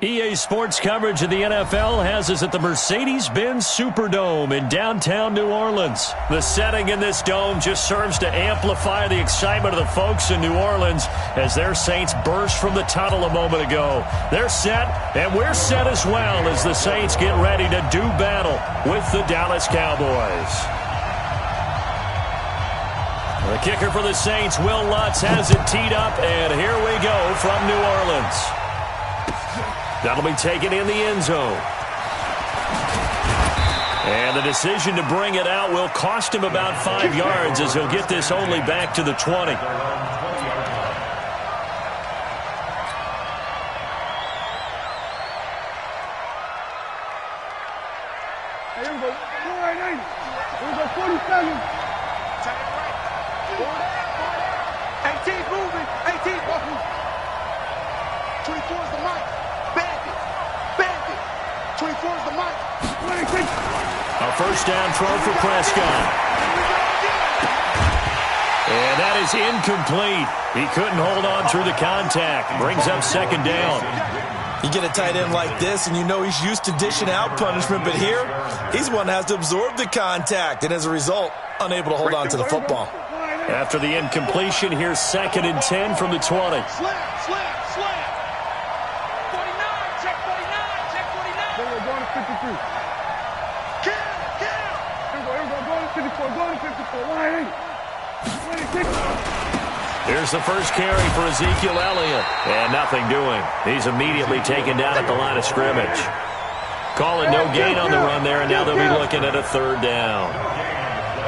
EA Sports coverage of the NFL has us at the Mercedes-Benz Superdome in downtown New Orleans. The setting in this dome just serves to amplify the excitement of the folks in New Orleans as their Saints burst from the tunnel a moment ago. They're set, and we're set as well as the Saints get ready to do battle with the Dallas Cowboys. The kicker for the Saints, Will Lutz, has it teed up, and here we go from New Orleans. That'll be taken in the end zone. And the decision to bring it out will cost him about 5 yards as he'll get this only back to the 20. A first down throw for Prescott. And that is incomplete. He couldn't hold on through the contact. Brings up second down. You get a tight end like this, and you know he's used to dishing out punishment, but here, he's one that has to absorb the contact, and as a result, unable to hold on to the football. After the incompletion, here's 2nd and 10 from the 20. Here's the first carry for Ezekiel Elliott. And nothing doing. He's immediately taken down at the line of scrimmage. Calling no gain on the run there, and now they'll be looking at a 3rd down.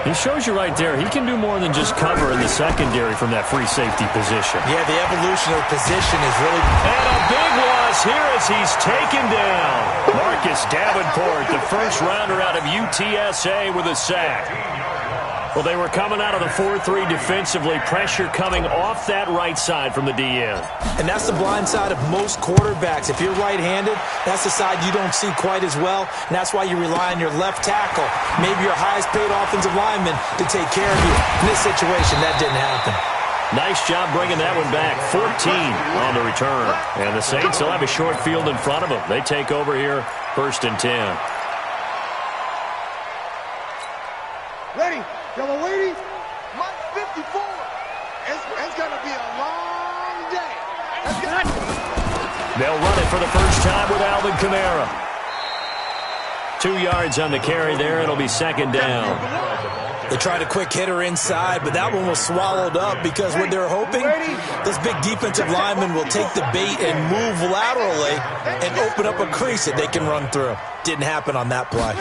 He shows you right there, he can do more than just cover in the secondary from that free safety position. Yeah, the evolution of the position is really... And a big loss here as he's taken down. Marcus Davenport, the first rounder out of UTSA with a sack. Well, they were coming out of the 4-3 defensively. Pressure coming off that right side from the DN. And that's the blind side of most quarterbacks. If you're right-handed, that's the side you don't see quite as well. And that's why you rely on your left tackle, maybe your highest-paid offensive lineman, to take care of you. In this situation, that didn't happen. Nice job bringing that one back. 14 on the return. And the Saints will have a short field in front of them. They take over here, 1st and 10. Ready. Yellow lady, Mike 54. It's going to be a long day. They'll run it for the first time with Alvin Kamara. 2 yards on the carry there. It'll be 2nd down. They tried a quick hitter inside, but that one was swallowed up because what they're hoping, this big defensive lineman will take the bait and move laterally and open up a crease that they can run through. Didn't happen on that play.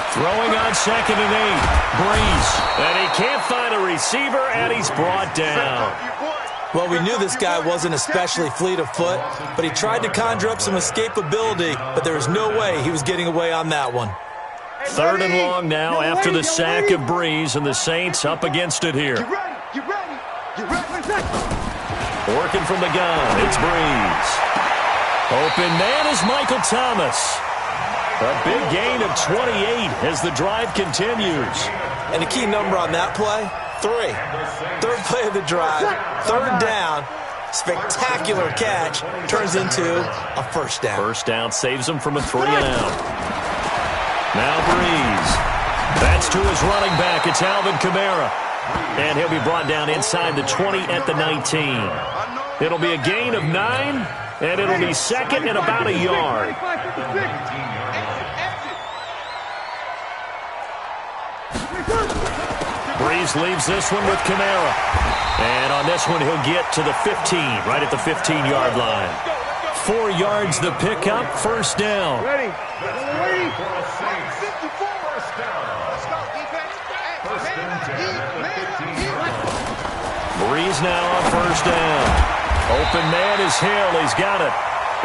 Throwing on 2nd and 8. Breeze. And he can't find a receiver, and he's brought down. Well, we knew this guy wasn't especially fleet of foot, but he tried to conjure up some escapability, but there was no way he was getting away on that one. 3rd and long now after the sack of Breeze, and the Saints up against it here. Working from the gun, it's Breeze. Open man is Michael Thomas. A big gain of 28 as the drive continues. And the key number on that play, 3. 3rd play of the drive, 3rd down, spectacular catch, turns into a 1st down. 1st down saves him from a 3 and out. Now Breeze. That's to his running back. It's Alvin Kamara. And he'll be brought down inside the 20 at the 19. It'll be a gain of 9, and it'll be 2nd and about a yard. Breeze leaves this one with Kamara. And on this one, he'll get to the 15, right at the 15-yard line. 4 yards the pickup, 1st down. Ready. Breeze now on 1st down. Open man is Hill. He's got it.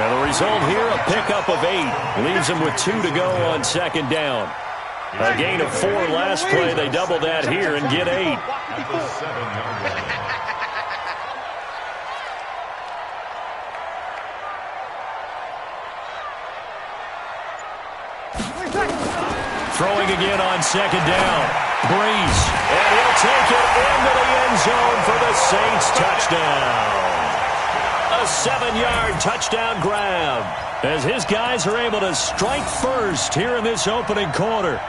And the result here, a pickup of 8. Leaves him with 2 to go on 2nd down. A gain of 4 last play. They double that here and get 8. Throwing again on 2nd down. Breeze. And he'll take it into the end zone for the Saints touchdown. A 7-yard touchdown grab as his guys are able to strike first here in this opening quarter.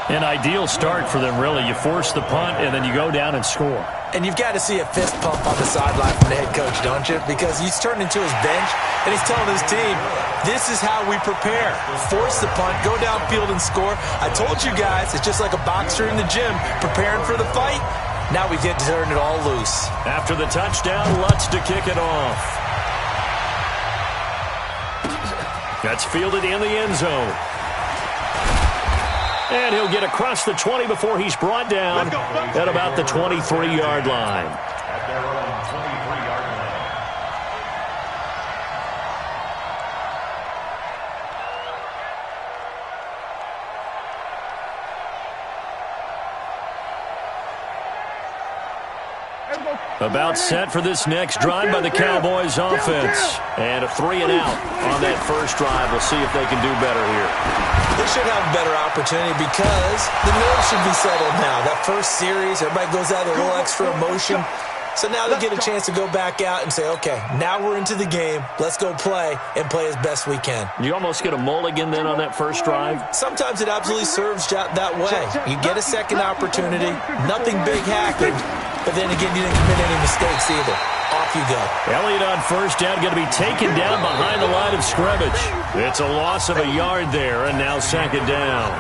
An ideal start for them, really. You force the punt, and then you go down and score. And you've got to see a fist pump on the sideline from the head coach, don't you? Because he's turned into his bench, and he's telling his team, this is how we prepare. Force the punt, go downfield and score. I told you guys, it's just like a boxer in the gym preparing for the fight. Now we get to turn it all loose. After the touchdown, Lutz to kick it off. That's fielded in the end zone. And he'll get across the 20 before he's brought down at about the 23-yard line. About set for this next drive by the Cowboys offense. And a 3 and out on that first drive. We'll see if they can do better here. They should have a better opportunity because the nerves should be settled now. That first series, everybody goes out with a little extra emotion. So now they get a chance to go back out and say, okay, now we're into the game. Let's go play and play as best we can. You almost get a mulligan then on that first drive? Sometimes it absolutely serves that way. You get a second opportunity. Nothing big happened. But then again, you didn't commit any mistakes either. Off you go. Elliott on first down, going to be taken down behind the line of scrimmage. It's a loss of a yard there, and now second down.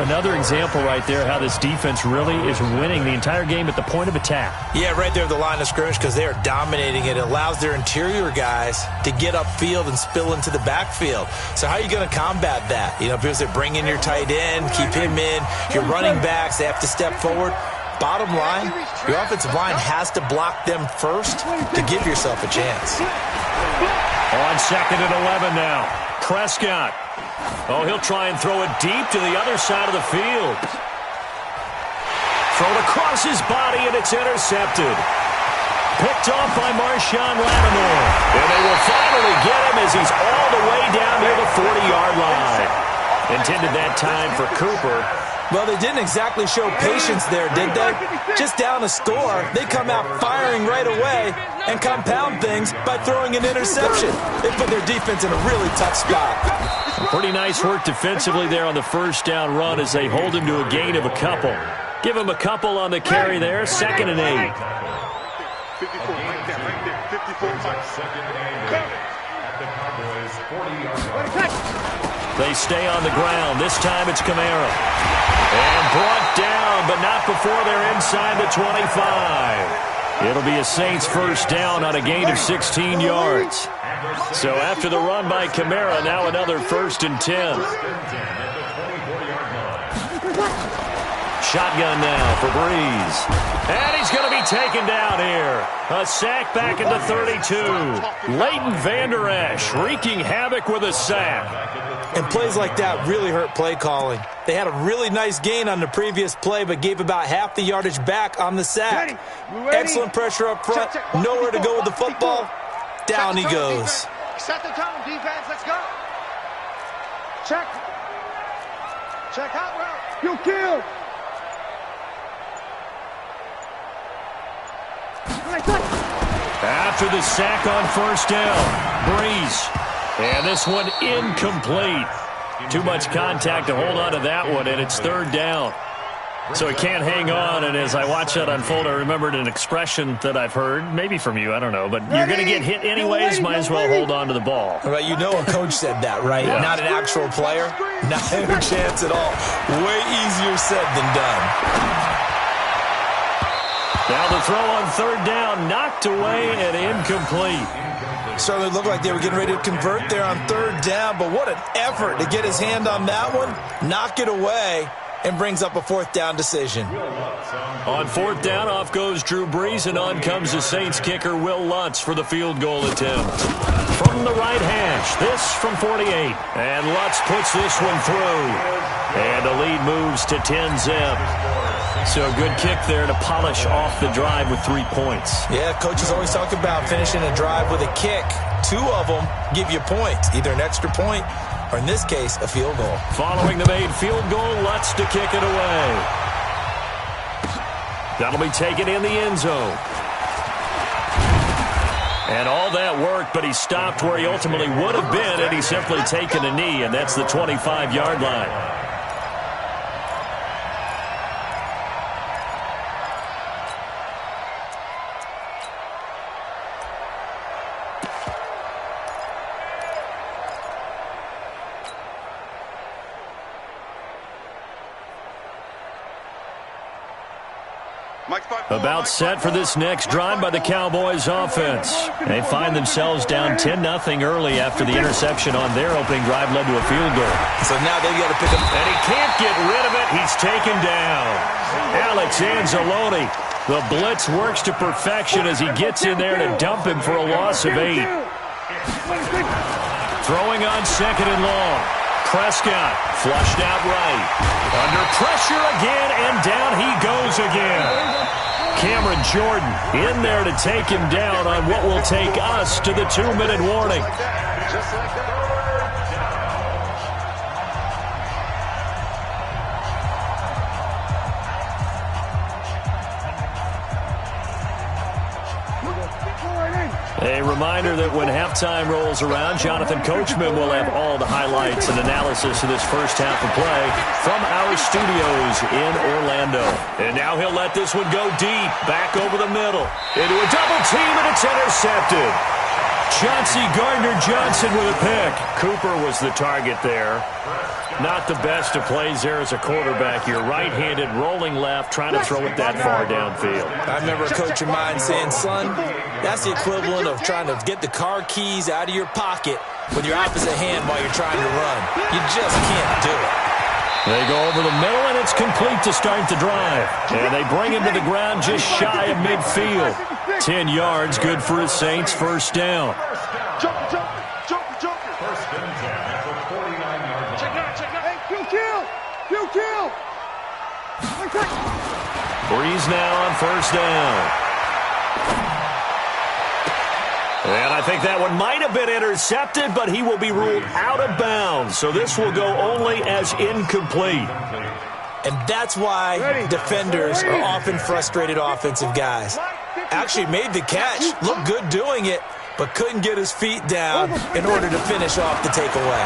Another example right there how this defense really is winning the entire game at the point of attack. Yeah, right there at the line of scrimmage because they are dominating it. It allows their interior guys to get upfield and spill into the backfield. So how are you going to combat that? You know, because they bring in your tight end, keep him in. Your running backs, they have to step forward. Bottom line, your offensive line has to block them first to give yourself a chance. On second and 11 now. Prescott. Oh, he'll try and throw it deep to the other side of the field. Thrown across his body, and it's intercepted. Picked off by Marshawn Lattimore. And they will finally get him as he's all the way down near the 40-yard line. Intended that time for Cooper. Well, they didn't exactly show patience there, did they? Just down a score, they come out firing right away and compound things by throwing an interception. They put their defense in a really tough spot. Pretty nice work defensively there on the first down run as they hold him to a gain of a couple. Give him a couple on the carry there, 2nd and 8. 54, right there, 54. They stay on the ground. This time it's Kamara. And brought down, but not before they're inside the 25. It'll be a Saints first down on a gain of 16 yards. So after the run by Kamara, now another 1st and 10. Shotgun now for Breeze. And he's going to be taken down here. A sack back into 32. Leighton Vander Esch wreaking havoc with a sack. And plays like that really hurt play calling. They had a really nice gain on the previous play, but gave about half the yardage back on the sack. Excellent pressure up front. Nowhere to go with the football. Down he goes. Set the tone, defense. Let's go. Check. Check out route. You kill. After the sack on first down, Breeze. And this one incomplete. Too much contact to hold on to that one, and it's 3rd down. So he can't hang on, and as I watch that unfold, I remembered an expression that I've heard, maybe from you, I don't know, but you're going to get hit anyways, might as well hold on to the ball. Right, you know a coach said that, right? Yeah. Not an actual player? Not a chance at all. Way easier said than done. Now the throw on 3rd down, knocked away and incomplete. Certainly looked like they were getting ready to convert there on 3rd down, but what an effort to get his hand on that one, knock it away, and brings up a 4th down decision. On 4th down, off goes Drew Brees, and on comes the Saints kicker Will Lutz for the field goal attempt. From the right hash, this from 48. And Lutz puts this one through. And the lead moves to 10-zip. So a good kick there to polish off the drive with 3 points. Yeah, coaches always talk about finishing a drive with a kick. 2 of them give you points, either an extra point or, in this case, a field goal. Following the made field goal, Lutz to kick it away. That'll be taken in the end zone. And all that worked, but he stopped where he ultimately would have been, and he's simply taken a knee, and that's the 25-yard line. About set for this next drive by the Cowboys offense. They find themselves down 10-0 early after the interception on their opening drive led to a field goal. So now they've got to pick up. And he can't get rid of it. He's taken down. Alex Anzalone. The blitz works to perfection as he gets in there to dump him for a loss of 8. Throwing on 2nd and long. Prescott flushed out right. Under pressure again, and down he goes again. Cameron Jordan in there to take him down on what will take us to the 2-minute warning. Just like that. A reminder that when halftime rolls around, Jonathan Coachman will have all the highlights and analysis of this first half of play from our studios in Orlando. And now he'll let this one go deep, back over the middle, into a double team, and it's intercepted. Chauncey Gardner-Johnson with a pick. Cooper was the target there. Not the best of plays there as a quarterback. You're right-handed, rolling left, trying to throw it that far downfield. I remember a coach of mine saying, son, that's the equivalent of trying to get the car keys out of your pocket with your opposite hand while you're trying to run. You just can't do it. They go over the middle, and it's complete to start the drive. And they bring him to the ground just shy of midfield. 10 yards, good for his Saints, first down. Joker. First and 10 at the 49-yard line. Check out. Hey, kill. Breeze now on first down. And I think that one might have been intercepted, but he will be ruled out of bounds. So this will go only as incomplete. And that's why defenders are often frustrated offensive guys. Actually made the catch, looked good doing it, but couldn't get his feet down in order to finish off the takeaway.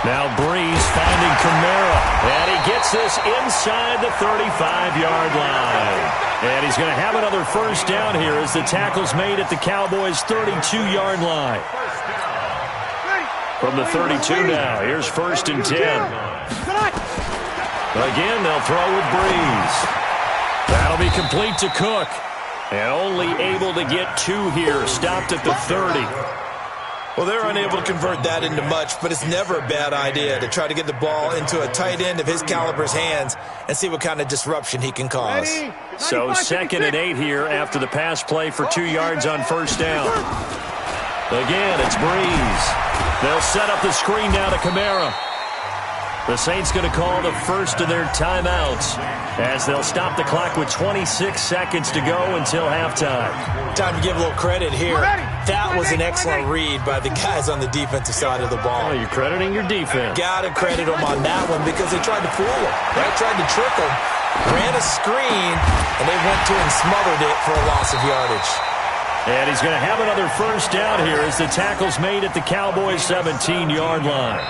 Now Breeze finding Kamara, and he gets this inside the 35-yard line. And he's going to have another first down here as the tackle's made at the Cowboys' 32-yard line. From the 32 now, here's first and 10. Again, they'll throw with Breeze. That'll be complete to Cook. And only able to get 2 here, stopped at the 30. Well, they're unable to convert that into much, but it's never a bad idea to try to get the ball into a tight end of his caliber's hands and see what kind of disruption he can cause. So 2nd and 8 here after the pass play for 2 yards on first down. Again, it's Breeze. They'll set up the screen now to Kamara. The Saints going to call the first of their timeouts as they'll stop the clock with 26 seconds to go until halftime. Time to give a little credit here. That was an excellent read by the guys on the defensive side of the ball. Oh, you're crediting your defense. Got to credit them on that one because they tried to fool him. They tried to trick him, ran a screen, and they went to and smothered it for a loss of yardage. And he's going to have another first down here as the tackle's made at the Cowboys' 17-yard line.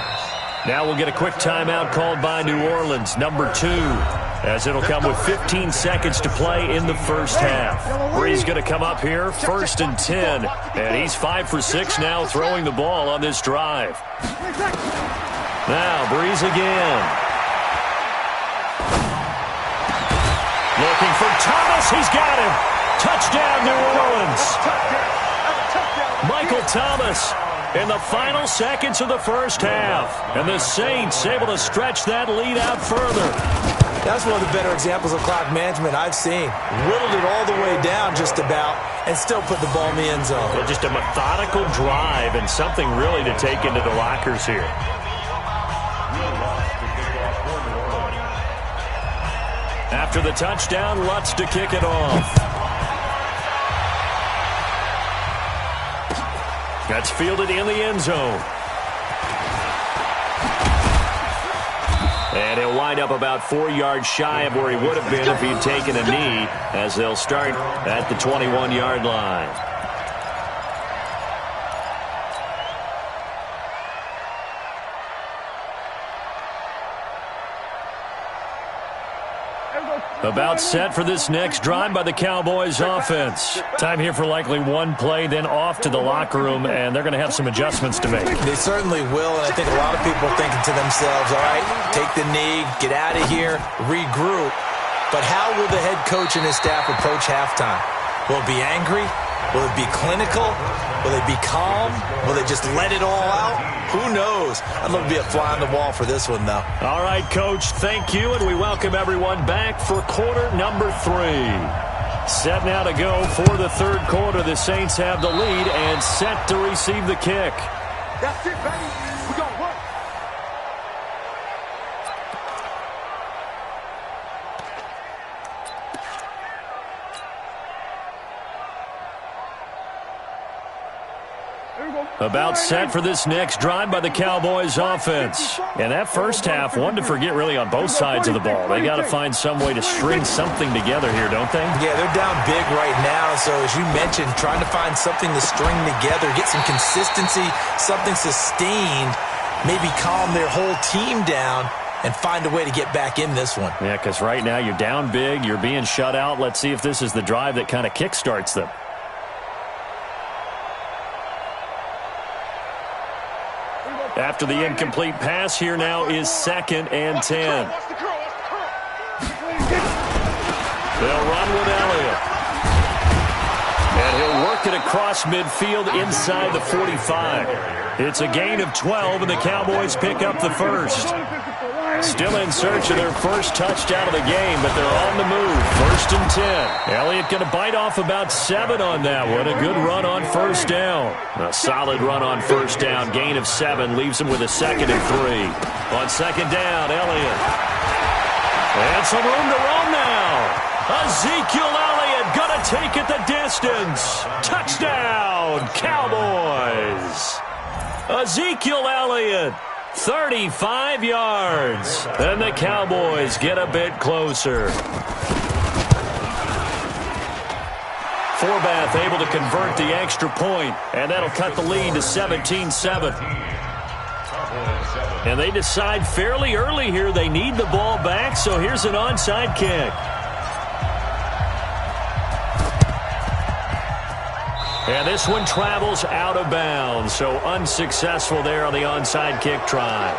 Now we'll get a quick timeout called by New Orleans, number 2, as it'll come with 15 seconds to play in the first half. Breeze going to come up here, first and 10, and he's 5 for 6 now throwing the ball on this drive. Now Breeze again. Looking for Thomas, he's got him. Touchdown, New Orleans. Michael Thomas in the final seconds of the first half. And the Saints able to stretch that lead out further. That's one of the better examples of clock management I've seen. Whittled it all the way down just about and still put the ball in the end zone. Well, just a methodical drive and something really to take into the lockers here. After the touchdown, Lutz to kick it off. That's fielded in the end zone. And he'll wind up about 4 yards shy of where he would have been if he'd taken a knee, as they'll start at the 21-yard line. About set for this next drive by the Cowboys offense. Time here for likely one play, then off to the locker room, and they're going to have some adjustments to make. They certainly will, and I think a lot of people are thinking to themselves, all right, take the knee, get out of here, regroup. But how will the head coach and his staff approach halftime? Will it be angry? Will it be clinical? Will they be calm? Will they just let it all out? Who knows? I'd love to be a fly on the wall for this one, though. All right, Coach, thank you, and we welcome everyone back for quarter number 3. Set now to go for the third quarter. The Saints have the lead and set to receive the kick. That's it, baby. We got work. About set for this next drive by the Cowboys offense. And that first half, one to forget really on both sides of the ball. They got to find some way to string something together here, don't they? Yeah, they're down big right now. So as you mentioned, trying to find something to string together, get some consistency, something sustained, maybe calm their whole team down and find a way to get back in this one. Yeah, because right now you're down big, you're being shut out. Let's see if this is the drive that kind of kickstarts them. After the incomplete pass, here now is 2nd and 10. They'll run with Elliott. And he'll work it across midfield inside the 45. It's a gain of 12, and the Cowboys pick up the first. Still in search of their first touchdown of the game, but they're on the move. 1st and 10. Elliott going to bite off about 7 on that one. A good run on first down. A solid run on first down. Gain of 7 leaves him with a 2nd and 3. On 2nd down, Elliott. And some room to roam now. Ezekiel Elliott going to take it the distance. Touchdown, Cowboys. Ezekiel Elliott. 35 yards. And the Cowboys get a bit closer. Forbath able to convert the extra point, and that'll cut the lead to 17-7. And they decide fairly early here they need the ball back, so here's an onside kick. And this one travels out of bounds, so unsuccessful there on the onside kick try.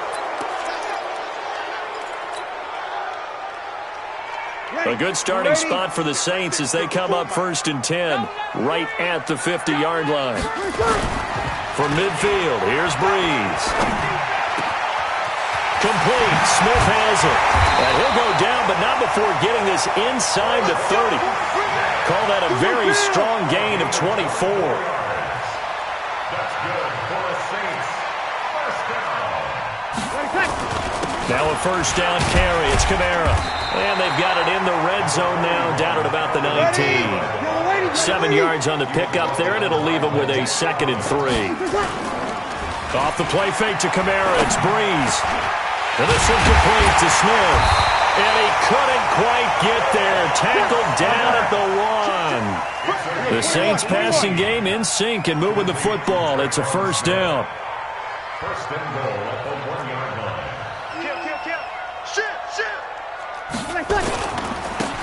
A good starting spot for the Saints as they come up 1st and 10, right at the 50-yard line. From midfield, here's Breeze. Complete. Smith has it. And he'll go down, but not before getting this inside the 30. Call that a very strong gain of 24. That's good for the Saints. First down. Now a first down carry. It's Kamara. And they've got it in the red zone now, down at about the 19. 7 yards on the pickup there, and it'll leave them with a 2nd and 3. Off the play fake to Kamara. It's Breeze. And this one complete to Smith. And he couldn't quite get there. Tackled down at the 1. The Saints passing game in sync and moving the football. It's a first down. First and goal at the 1-yard line. Kill. Shoot.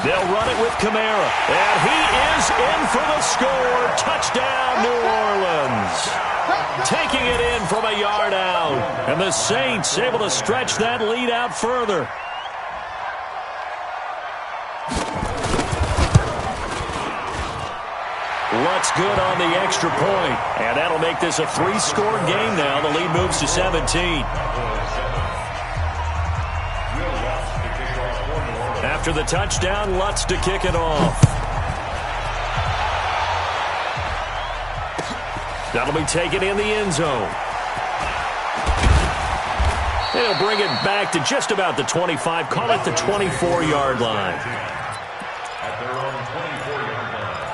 They'll run it with Kamara. And he is in for the score. Touchdown, New Orleans. Taking it in from a yard out. And the Saints able to stretch that lead out further. Luck's good on the extra point. And that'll make this a 3-score game now. The lead moves to 17. After the touchdown, Lutz to kick it off. That'll be taken in the end zone. They'll bring it back to just about the 25. Call it the 24-yard line. At their own 24-yard line.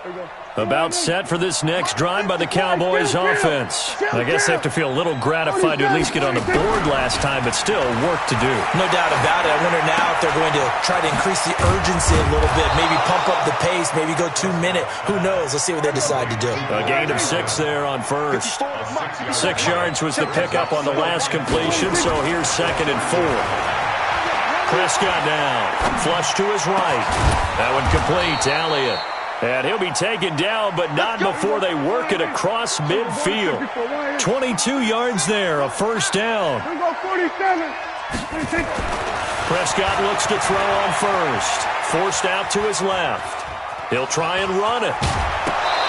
There we go. About set for this next drive by the Cowboys offense. I guess they have to feel a little gratified to at least get on the board last time, but still work to do. No doubt about it. I wonder now if they're going to try to increase the urgency a little bit, maybe pump up the pace, maybe go 2-minute. Who knows? Let's see what they decide to do. A gain of 6 there on first. 6 yards was the pickup on the last completion, so here's 2nd and 4. Prescott now, flush to his right. That one complete to Elliott. And he'll be taken down, but not before they work it across midfield. 22 yards there, a first down. Prescott looks to throw on first. Forced out to his left. He'll try and run it.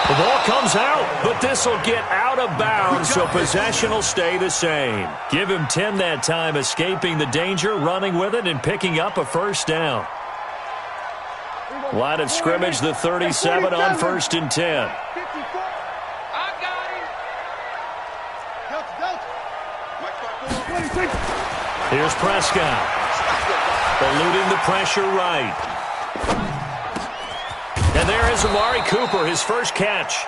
The ball comes out, but this will get out of bounds, so possession will stay the same. Give him 10 that time, escaping the danger, running with it, and picking up a first down. Line of scrimmage, the 37 on 1st and 10. Here's Prescott. Eluding the pressure right. And there is Amari Cooper, his first catch.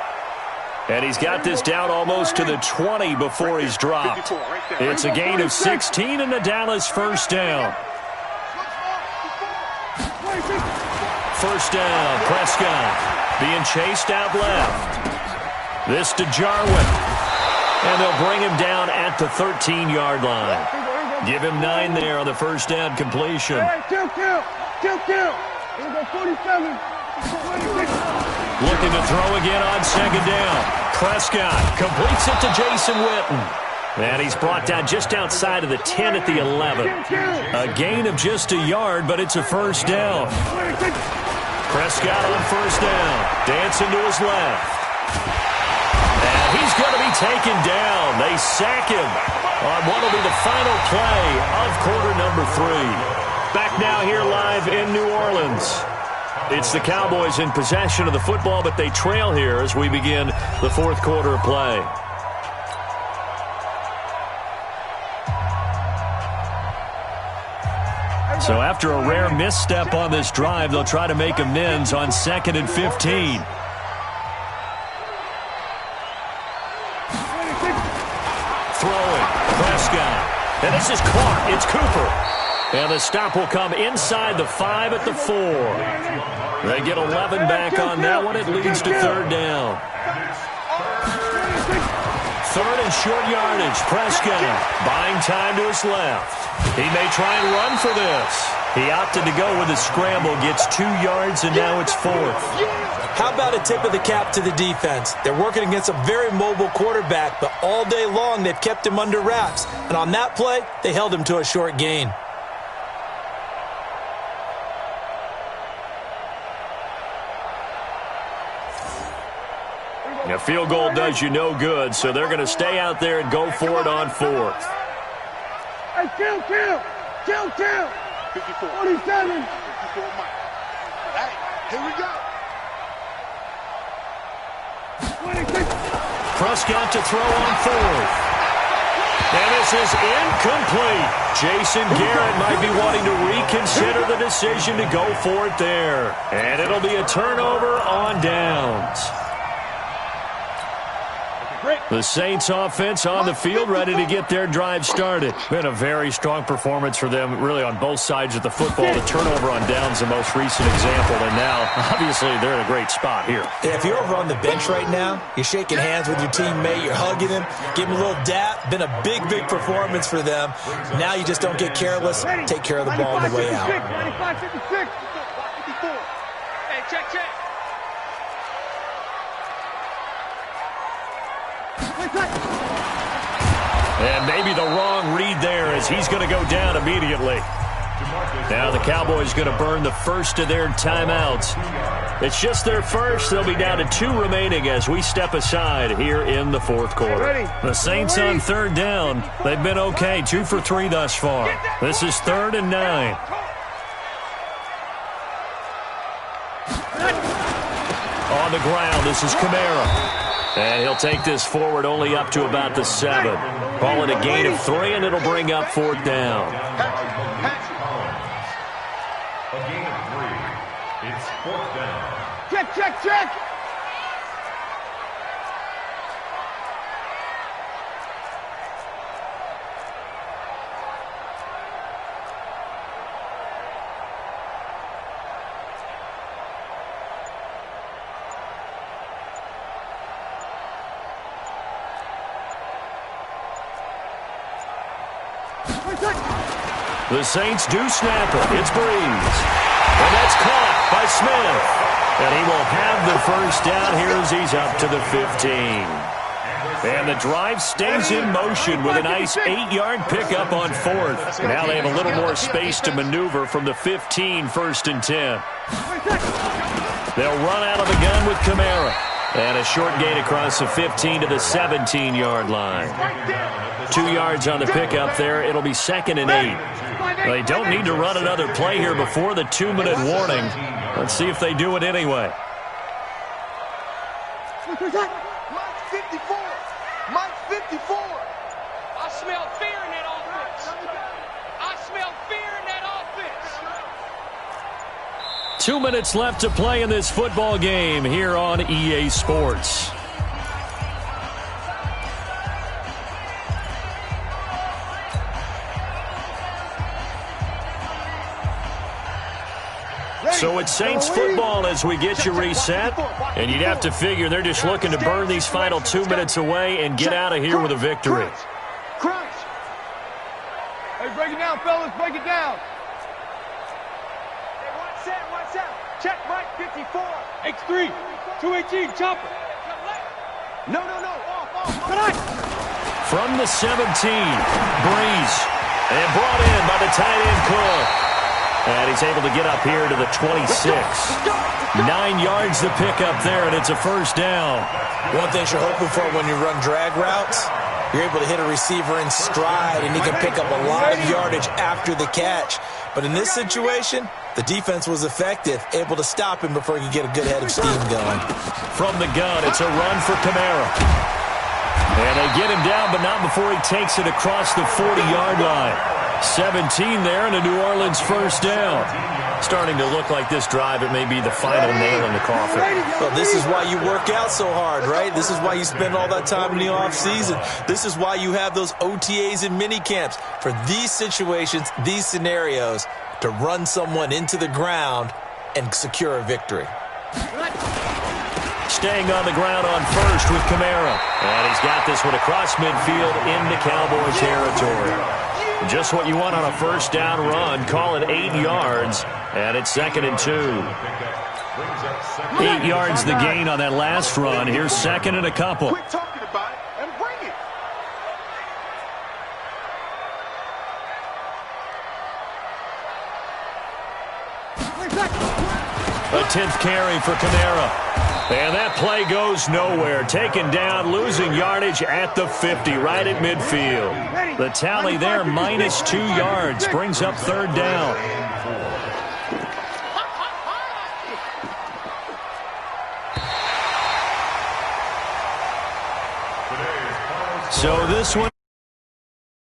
And he's got this down almost to the 20 before he's dropped. It's a gain of 16 and a Dallas first down. First down, Prescott being chased out left. This to Jarwin. And they'll bring him down at the 13-yard line. Give him 9 there on the first down completion. Looking to throw again on 2nd down. Prescott completes it to Jason Witten. And he's brought down just outside of the 10 at the 11. A gain of just a yard, but it's a first down. Prescott on first down. Dancing to his left. And he's going to be taken down. They sack him on what will be the final play of quarter number 3. Back now here live in New Orleans. It's the Cowboys in possession of the football, but they trail here as we begin the 4th quarter of play. So after a rare misstep on this drive, they'll try to make amends on 2nd and 15. Throwing, Prescott. And this is caught. It's Cooper. And the stop will come inside the 5 at the 4. They get 11 back on that one. It leads to 3rd down. 3rd and short yardage. Prescott buying time to his left. He may try and run for this. He opted to go with a scramble, gets 2 yards, and now it's 4th. How about a tip of the cap to the defense? They're working against a very mobile quarterback, but all day long they've kept him under wraps. And on that play, they held him to a short gain. A field goal does you no good, so they're going to stay out there and go for it on 4th. Hey, kill! 54. 47. 54, Mike. Hey, here we go. 26. Prescott to throw on 4th. And this is incomplete. Jason Garrett might be wanting to reconsider the decision to go for it there. And it'll be a turnover on downs. The Saints offense on the field, ready to get their drive started. Been a very strong performance for them, really on both sides of the football. The turnover on downs, the most recent example, and now, obviously, they're in a great spot here. If you're over on the bench right now, you're shaking hands with your teammate, you're hugging him, give him a little dap. Been a big performance for them. Now you just don't get careless. Take care of the ball on the way out. 95, 56. 54. Hey, check. And maybe the wrong read there as he's going to go down immediately. Now the Cowboys going to burn the first of their timeouts. It's just their first. They'll be down to 2 remaining as we step aside here in the 4th quarter. The Saints on 3rd down. They've been okay, 2 for 3 thus far. This is 3rd and 9. On the ground, this is Kamara. And he'll take this forward only up to about the 7. Call it a gain of 3, and it'll bring up 4th down. A gain of 3. It's 4th down. Check. The Saints do snap it. It's Breeze. And that's caught by Smith. And he will have the first down here as he's up to the 15. And the drive stays in motion with a nice 8-yard pickup on 4th. Now they have a little more space to maneuver from the 15, 1st and 10. They'll run out of the gun with Kamara. And a short gain across the 15 to the 17-yard line. 2 yards on the pickup there. It'll be 2nd and 8. They don't need to run another play here before the 2-minute warning. Let's see if they do it anyway. Mike 54. Mike 54. I smell fear in that offense. I smell fear in that offense. 2 minutes left to play in this football game here on EA Sports. So it's Saints football as we get you reset. And you'd have to figure they're just looking to burn these final 2 minutes away and get out of here with a victory. Crunch. Hey, break it down, fellas. Break it down. Hey, one set. Check Mike 54. X3. 218. Chopper. No. Off. From the 17, Breeze. And brought in by the tight end Cook. And he's able to get up here to the 26. 9 yards to pick up there, and it's a first down. One thing you're hoping for when you run drag routes, you're able to hit a receiver in stride, and he can pick up a lot of yardage after the catch. But in this situation, the defense was effective, able to stop him before he could get a good head of steam going. From the gun, it's a run for Kamara. And they get him down, but not before he takes it across the 40-yard line. 17 there and a New Orleans first down. Starting to look like this drive, it may be the final nail in the coffin. Well, this is why you work out so hard, right? This is why you spend all that time in the offseason. This is why you have those OTAs and mini camps. For these situations, these scenarios, to run someone into the ground and secure a victory. Staying on the ground on first with Kamara. And he's got this one across midfield into Cowboy territory. Just what you want on a first down run. Call it 8 yards, and it's 2nd and 2. 8 yards the gain on that last run. Here's 2nd and a couple. Quit talking about it and bring it. A 10th carry for Kamara. And that play goes nowhere. Taken down, losing yardage at the 50, right at midfield. The tally there, minus 2 yards, brings up 3rd down. So this one